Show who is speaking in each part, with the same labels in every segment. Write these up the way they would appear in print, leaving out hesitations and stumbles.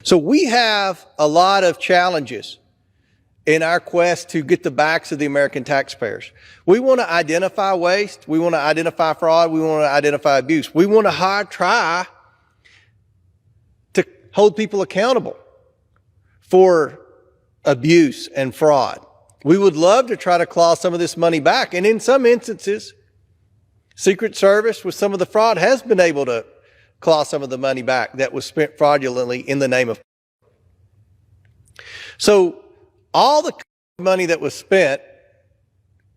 Speaker 1: So we have a lot of challenges in our quest to get the backs of the American taxpayers. We want to identify waste. We want to identify fraud. We want to identify abuse. We want to try to hold people accountable for abuse and fraud. We would love to try to claw some of this money back. And in some instances, Secret Service with some of the fraud has been able to claw some of the money back that was spent fraudulently in the name of. So all the money that was spent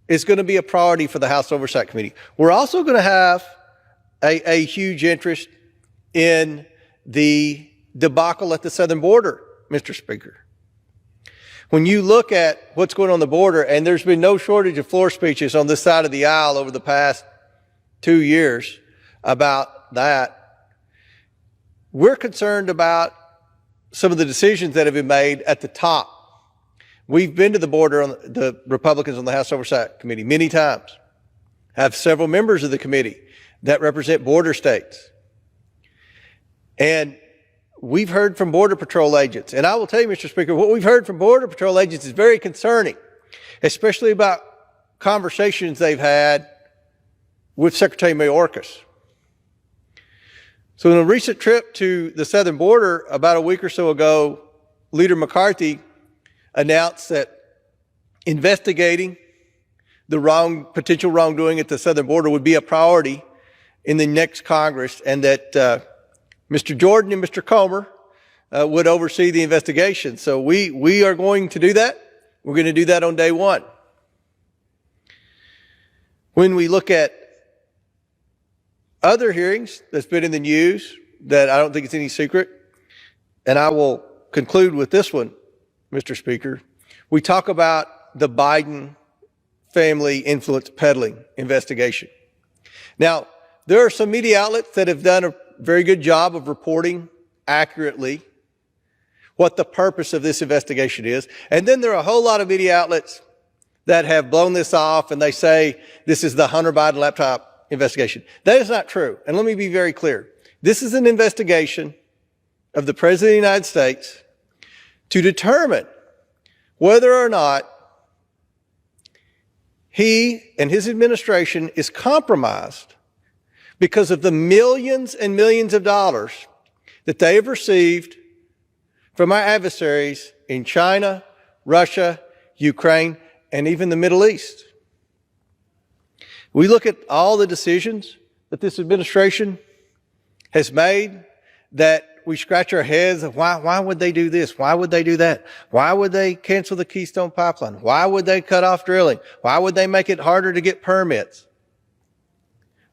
Speaker 1: is going to be a priority for the House Oversight Committee. We're also going to have a huge interest in the debacle at the southern border, Mr. Speaker. When you look at what's going on the border, and there's been no shortage of floor speeches on this side of the aisle over the past 2 years about that, we're concerned about some of the decisions that have been made at the top. We've been to the border, on the Republicans on the House Oversight Committee many times, have several members of the committee that represent border states. And we've heard from Border Patrol agents, and I will tell you, Mr. Speaker, what we've heard from Border Patrol agents is very concerning, especially about conversations they've had with Secretary Mayorkas. So in a recent trip to the southern border about a week or so ago, Leader McCarthy announced that investigating the potential wrongdoing at the southern border would be a priority in the next Congress, and that Mr. Jordan and Mr. Comer would oversee the investigation. So we are going to do that. We're going to do that on day one. When we look at other hearings that's been in the news, that I don't think it's any secret, and I will conclude with this one, Mr. Speaker. We talk about the Biden family influence peddling investigation. Now, there are some media outlets that have done a very good job of reporting accurately what the purpose of this investigation is. And then there are a whole lot of media outlets that have blown this off, and they say this is the Hunter Biden laptop investigation. That is not true. And let me be very clear. This is an investigation of the President of the United States to determine whether or not he and his administration is compromised because of the millions and millions of dollars that they have received from our adversaries in China, Russia, Ukraine, and even the Middle East. We look at all the decisions that this administration has made that we scratch our heads of why would they do this? Why would they do that? Why would they cancel the Keystone Pipeline? Why would they cut off drilling? Why would they make it harder to get permits?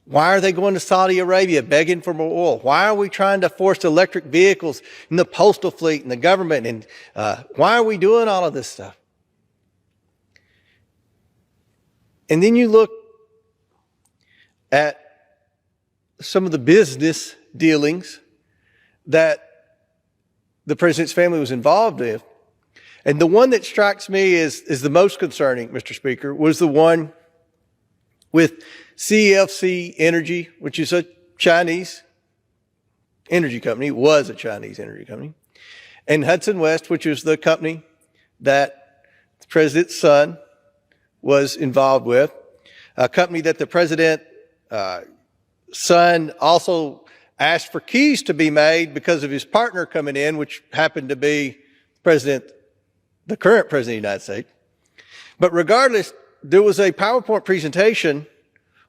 Speaker 1: Why are they going to Saudi Arabia begging for more oil? Why are we trying to force electric vehicles in the postal fleet and the government? And why are we doing all of this stuff? And then you look at some of the business dealings that the president's family was involved in. And the one that strikes me is the most concerning, Mr. Speaker, was the one with CFC Energy, which is a Chinese energy company, was a Chinese energy company, and Hudson West, which is the company that the president's son was involved with, a company that the president's son also asked for keys to be made because of his partner coming in, which happened to be the current president of the United States. But regardless, there was a PowerPoint presentation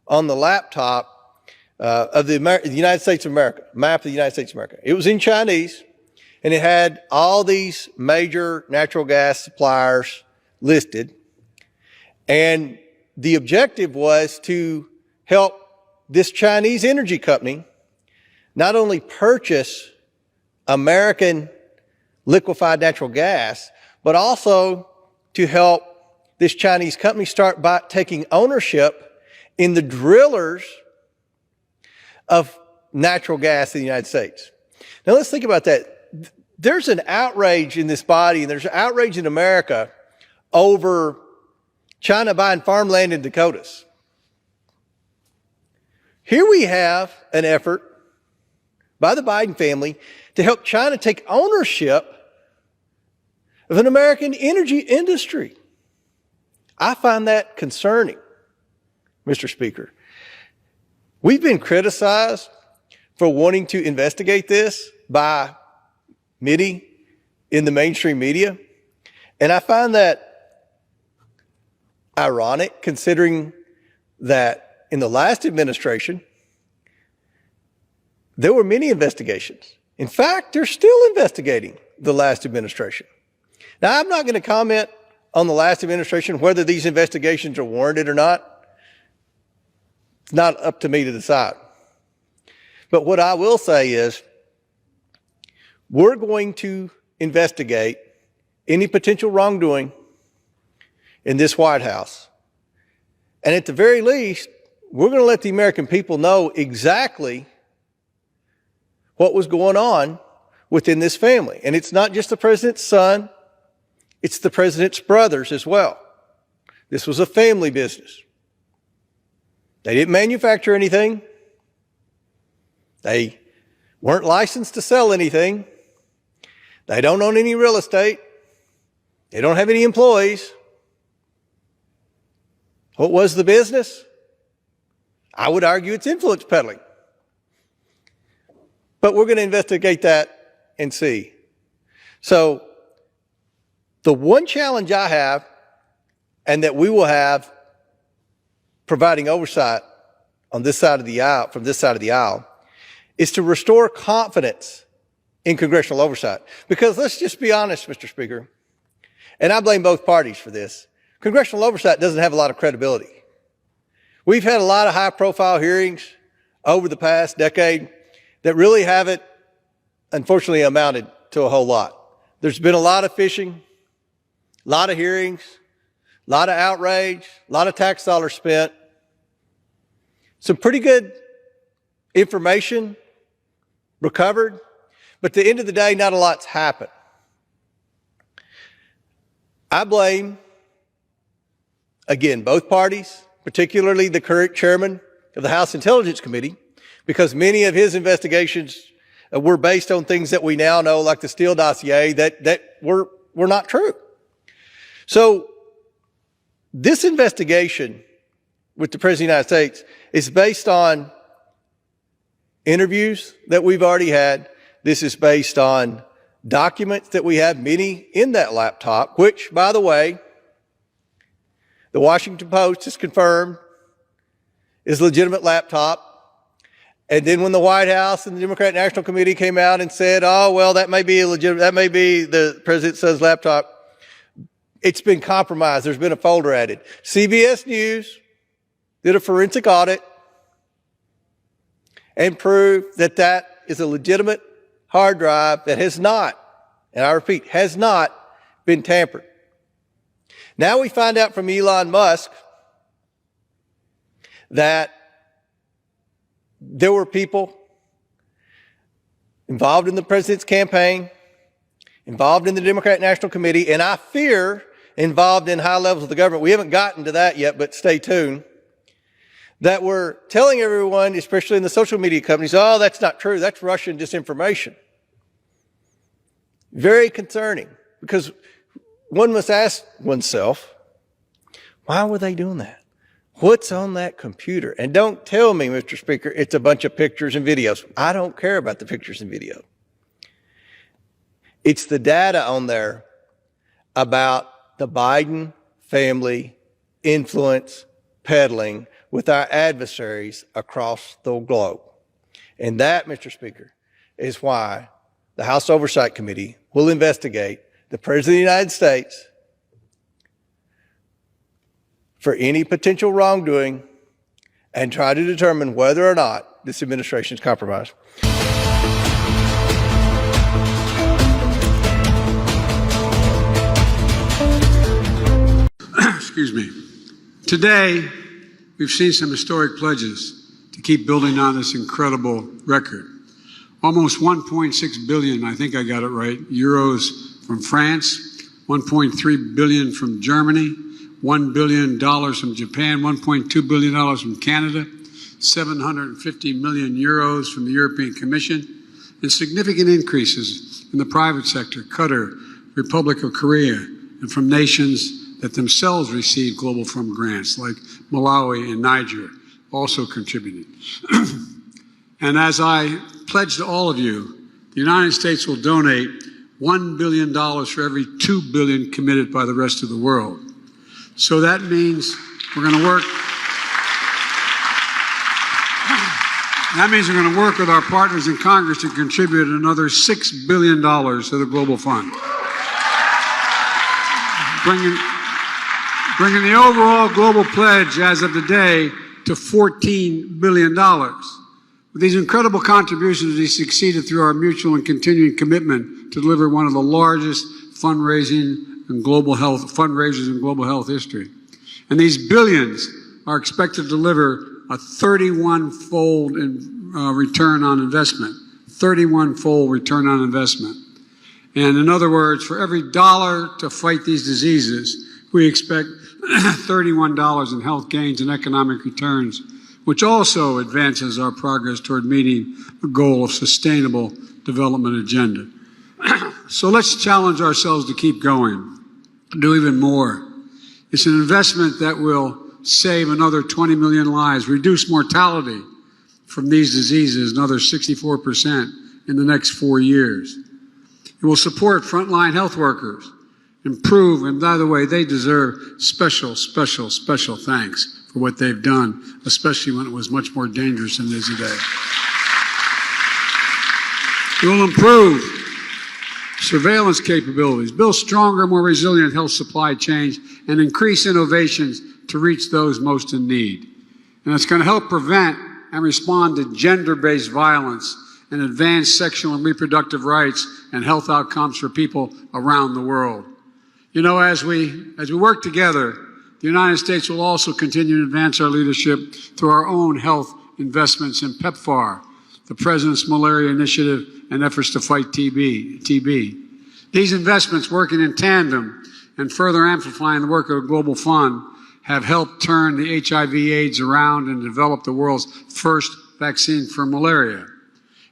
Speaker 1: on the laptop of the United States of America, map of the United States of America. It was in Chinese, and it had all these major natural gas suppliers listed. And the objective was to help this Chinese energy company not only purchase American liquefied natural gas, but also to help this Chinese company start by taking ownership in the drillers of natural gas in the United States. Now let's think about that. There's an outrage in this body, and there's an outrage in America over China buying farmland in Dakotas. Here we have an effort by the Biden family to help China take ownership of an American energy industry. I find that concerning, Mr. Speaker. We've been criticized for wanting to investigate this by many in the mainstream media, and I find that ironic considering that in the last administration, there were many investigations. In fact, they're still investigating the last administration. Now, I'm not going to comment on the last administration, whether these investigations are warranted or not. It's not up to me to decide. But what I will say is, we're going to investigate any potential wrongdoing in this White House. And at the very least, we're going to let the American people know exactly what was going on within this family. And it's not just the president's son, it's the president's brothers as well. This was a family business. They didn't manufacture anything. They weren't licensed to sell anything. They don't own any real estate. They don't have any employees. What was the business? I would argue it's influence peddling. But we're going to investigate that and see. So the one challenge I have, and that we will have providing oversight on this side of the aisle, from this side of the aisle, is to restore confidence in congressional oversight. Because let's just be honest, Mr. Speaker, and I blame both parties for this, congressional oversight doesn't have a lot of credibility. We've had a lot of high-profile hearings over the past decade that really haven't, unfortunately, amounted to a whole lot. There's been a lot of fishing, a lot of hearings, a lot of outrage, a lot of tax dollars spent, some pretty good information recovered, but at the end of the day, not a lot's happened. I blame, again, both parties, particularly the current chairman of the House Intelligence Committee, because many of his investigations were based on things that we now know, like the Steele dossier, that were not true. So this investigation with the President of the United States is based on interviews that we've already had. This is based on documents that we have, many in that laptop, which, by the way, the Washington Post has confirmed is a legitimate laptop. And then when the White House and the Democratic National Committee came out and said, oh, well, that may be the president's son's laptop, it's been compromised. There's been a folder added. CBS News did a forensic audit and proved that that is a legitimate hard drive that has not, and I repeat, has not been tampered. Now we find out from Elon Musk that there were people involved in the president's campaign, involved in the Democratic National Committee, and I fear involved in high levels of the government. We haven't gotten to that yet, but stay tuned. That were telling everyone, especially in the social media companies, oh, that's not true. That's Russian disinformation. Very concerning, because one must ask oneself, why were they doing that? What's on that computer? And don't tell me, Mr. Speaker, it's a bunch of pictures and videos. I don't care about the pictures and video. It's the data on there about the Biden family influence peddling with our adversaries across the globe. And that, Mr. Speaker, is why the House Oversight Committee will investigate the President of the United States for any potential wrongdoing and try to determine whether or not this administration is compromised.
Speaker 2: Excuse me. Today, we've seen some historic pledges to keep building on this incredible record. Almost 1.6 billion, I think I got it right, euros from France, 1.3 billion from Germany, $1 billion from Japan, $1.2 billion from Canada, 750 million euros from the European Commission, and significant increases in the private sector, Qatar, Republic of Korea, and from nations that themselves receive Global Fund grants like Malawi and Niger, also contributing. And as I pledge to all of you, the United States will donate $1 billion for every $2 billion committed by the rest of the world. So that means we're going to work. That means we're going to work with our partners in Congress to contribute another $6 billion to the Global Fund, bringing the overall global pledge as of today to $14 billion. With these incredible contributions, we succeeded through our mutual and continuing commitment to deliver one of the largest fundraisers in global health history. And these billions are expected to deliver a 31-fold return on investment. 31-fold return on investment. And in other words, for every dollar to fight these diseases, we expect $31 in health gains and economic returns, which also advances our progress toward meeting the goal of sustainable development agenda. So let's challenge ourselves to keep going, do even more. It's an investment that will save another 20 million lives, reduce mortality from these diseases another 64% in the next 4 years. It will support frontline health workers, improve, and by the way, they deserve special thanks for what they've done, especially when it was much more dangerous than it is today. It will improve surveillance capabilities, build stronger, more resilient health supply chains, and increase innovations to reach those most in need. And it's going to help prevent and respond to gender-based violence and advance sexual and reproductive rights and health outcomes for people around the world. You know, as we work together, the United States will also continue to advance our leadership through our own health investments in PEPFAR, the President's Malaria Initiative, and efforts to fight TB. These investments, working in tandem and further amplifying the work of the Global Fund, have helped turn the HIV/AIDS around and develop the world's first vaccine for malaria.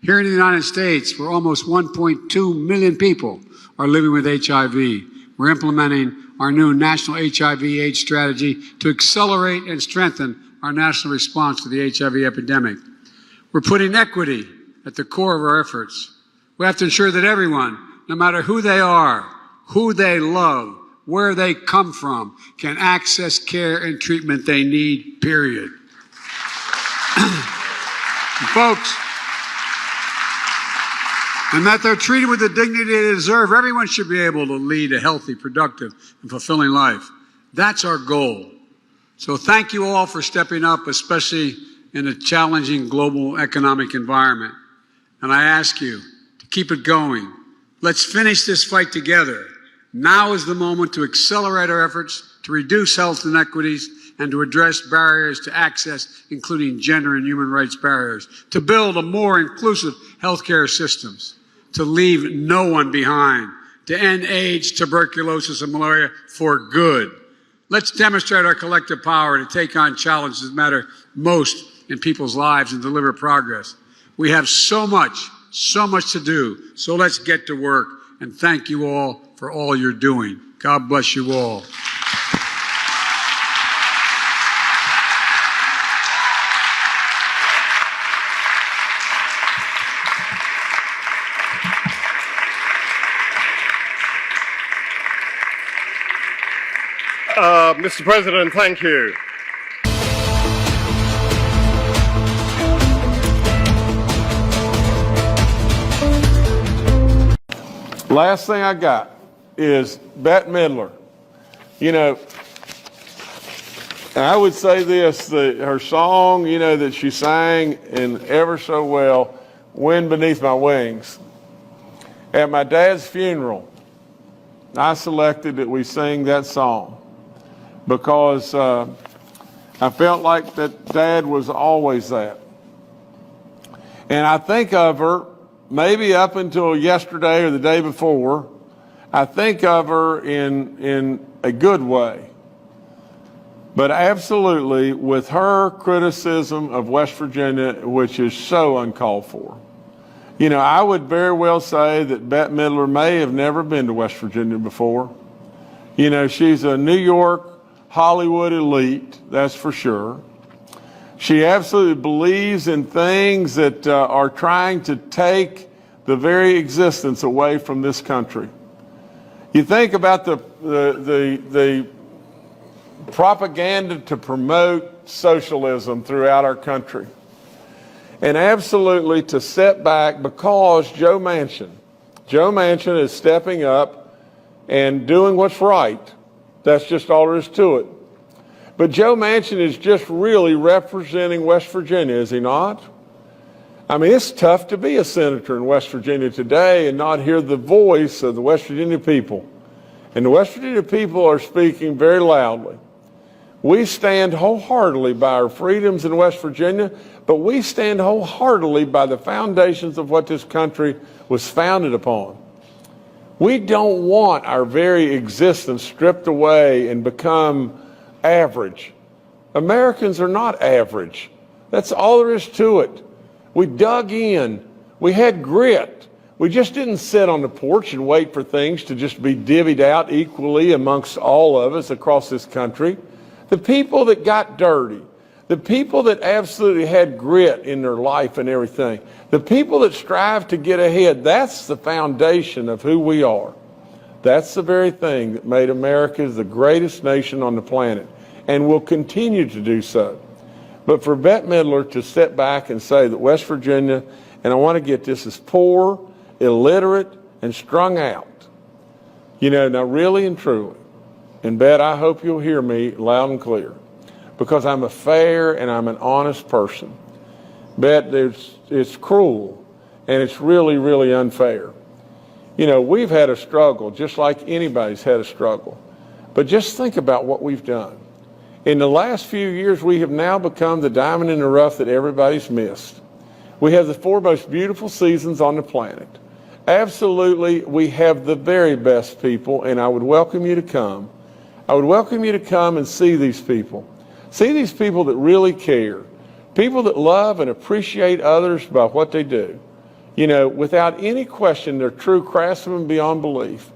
Speaker 2: Here in the United States, where almost 1.2 million people are living with HIV, we're implementing our new national HIV/AIDS strategy to accelerate and strengthen our national response to the HIV epidemic. We're putting equity at the core of our efforts. We have to ensure that everyone, no matter who they are, who they love, where they come from, can access care and treatment they need, period. Folks, and that they're treated with the dignity they deserve. Everyone should be able to lead a healthy, productive, and fulfilling life. That's our goal. So thank you all for stepping up, especially in a challenging global economic environment. And I ask you to keep it going. Let's finish this fight together. Now is the moment to accelerate our efforts to reduce health inequities and to address barriers to access, including gender and human rights barriers, to build a more inclusive healthcare systems, to leave no one behind, to end AIDS, tuberculosis, and malaria for good. Let's demonstrate our collective power to take on challenges that matter most in people's lives and deliver progress. We have so much to do, so let's get to work. And thank you all for all you're doing. God bless you all.
Speaker 3: Mr. President, thank you. Last thing I got is Bette Midler. You know, I would say this, that her song, you know, that she sang in ever so well, Wind Beneath My Wings. At my dad's funeral, I selected that we sing that song because I felt like that Dad was always that. And I think of her, maybe up until yesterday or the day before, I think of her in a good way. But absolutely, with her criticism of West Virginia, which is so uncalled for, You know, I would very well say that Bette Midler may have never been to West Virginia before. You know, she's a New York Hollywood elite, that's for sure. She absolutely believes in things that are trying to take the very existence away from this country. You think about the propaganda to promote socialism throughout our country. And absolutely to step back because Joe Manchin is stepping up and doing what's right. That's just all there is to it. But Joe Manchin is just really representing West Virginia, is he not? I mean, it's tough to be a senator in West Virginia today and not hear the voice of the West Virginia people. And the West Virginia people are speaking very loudly. We stand wholeheartedly by our freedoms in West Virginia, but we stand wholeheartedly by the foundations of what this country was founded upon. We don't want our very existence stripped away and become average. Americans are not average. That's all there is to it. We dug in. We had grit. We just didn't sit on the porch and wait for things to just be divvied out equally amongst all of us across this country. The people that got dirty, the people that absolutely had grit in their life and everything, the people that strive to get ahead, that's the foundation of who we are. That's the very thing that made America the greatest nation on the planet and will continue to do so. But for Bette Midler to step back and say that West Virginia, and I want to get this, is poor, illiterate, and strung out. You know, now really and truly, and Bette, I hope you'll hear me loud and clear, because I'm a fair and I'm an honest person. Bette, it's cruel, and it's really, really unfair. You know, we've had a struggle, just like anybody's had a struggle. But just think about what we've done. In the last few years, we have now become the diamond in the rough that everybody's missed. We have the 4 most beautiful seasons on the planet. Absolutely, we have the very best people, and I would welcome you to come. I would welcome you to come and see these people. See these people that really care. People that love and appreciate others by what they do. You know, without any question, they're true craftsmen beyond belief.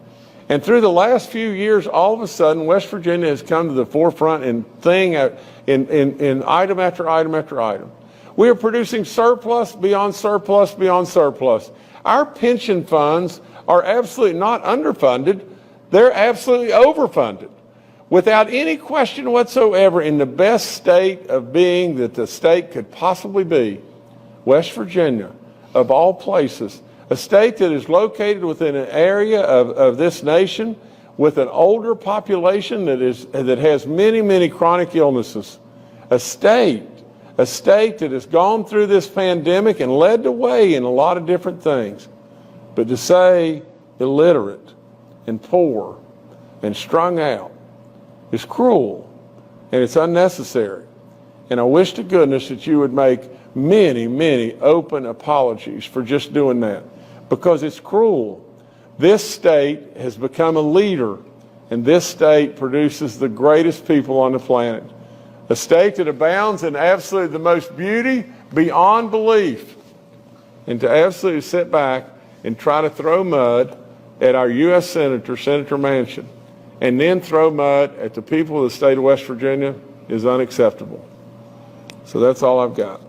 Speaker 3: And through the last few years, all of a sudden, West Virginia has come to the forefront in item after item after item. We are producing surplus beyond surplus beyond surplus. Our pension funds are absolutely not underfunded. They're absolutely overfunded. Without any question whatsoever, in the best state of being that the state could possibly be, West Virginia, of all places, a state that is located within an area of this nation with an older population that has many, many chronic illnesses. A state that has gone through this pandemic and led the way in a lot of different things. But to say illiterate and poor and strung out is cruel and it's unnecessary. And I wish to goodness that you would make many, many open apologies for just doing that, because it's cruel. This state has become a leader, and this state produces the greatest people on the planet. A state that abounds in absolutely the most beauty beyond belief. And to absolutely sit back and try to throw mud at our U.S. Senator, Senator Manchin, and then throw mud at the people of the state of West Virginia is unacceptable. So that's all I've got.